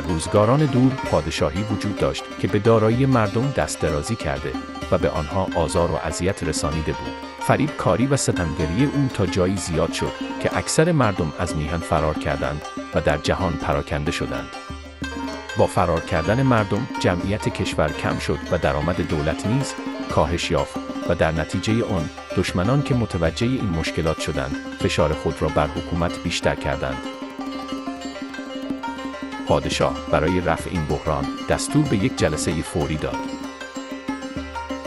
روزگاران دور پادشاهی وجود داشت که به دارایی مردم دست درازی کرده و به آنها آزار و اذیت رسانیده بود. فریب کاری و ستمگری او تا جایی زیاد شد که اکثر مردم از میهن فرار کردند و در جهان پراکنده شدند. با فرار کردن مردم جمعیت کشور کم شد و درآمد دولت نیز کاهش یافت و در نتیجه آن دشمنان که متوجه این مشکلات شدند فشار خود را بر حکومت بیشتر کردند. پادشاه برای رفع این بحران دستور به یک جلسه فوری داد.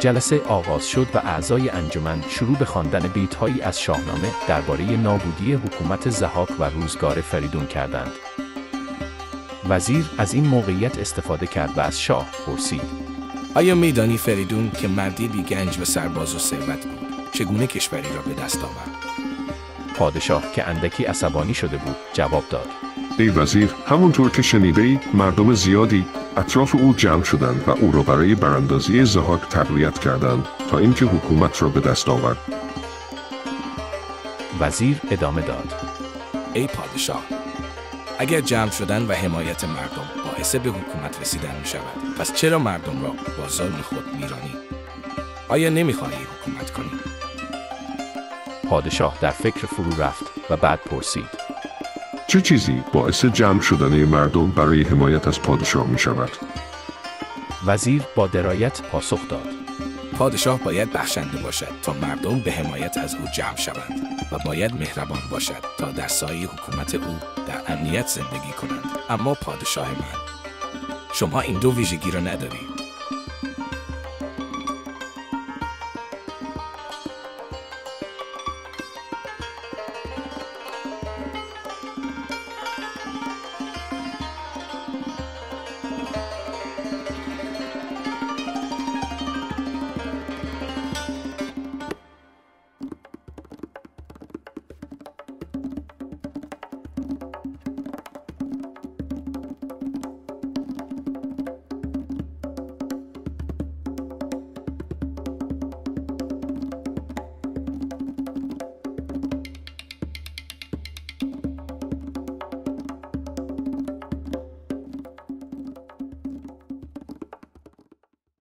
جلسه آغاز شد و اعضای انجمن شروع به خواندن بیت‌هایی از شاهنامه درباره نابودی حکومت ضحاک و روزگار فریدون کردند. وزیر از این موقعیت استفاده کرد و از شاه پرسید: آیا میدانی فریدون که مردی بی گنج و سرباز و ثروت بود چگونه کشوری را به دست آورد؟ پادشاه که اندکی عصبانی شده بود جواب داد: ای وزیر، همونطور که شنیده‌ای مردم زیادی اطراف او جمع شدند و او را برای براندازی ضحاک تقویت کردند تا اینکه حکومت را به دست آورد. وزیر ادامه داد: ای پادشاه، اگر جمع شدن و حمایت مردم باعث به حکومت رسیدن می شود، پس چرا مردم را با ظلم خود میرانی؟ آیا نمیخواهی حکومت کنی؟ پادشاه در فکر فرو رفت و بعد پرسید: چه چیزی باعث جمع شدن مردم برای حمایت از پادشاه می شود؟ وزیر با درایت پاسخ داد: پادشاه باید بخشنده باشد تا مردم به حمایت از او جمع شوند و باید مهربان باشد تا در سایه حکومت او در امنیت زندگی کنند. اما پادشاه من، شما این دو ویژگی را ندارید.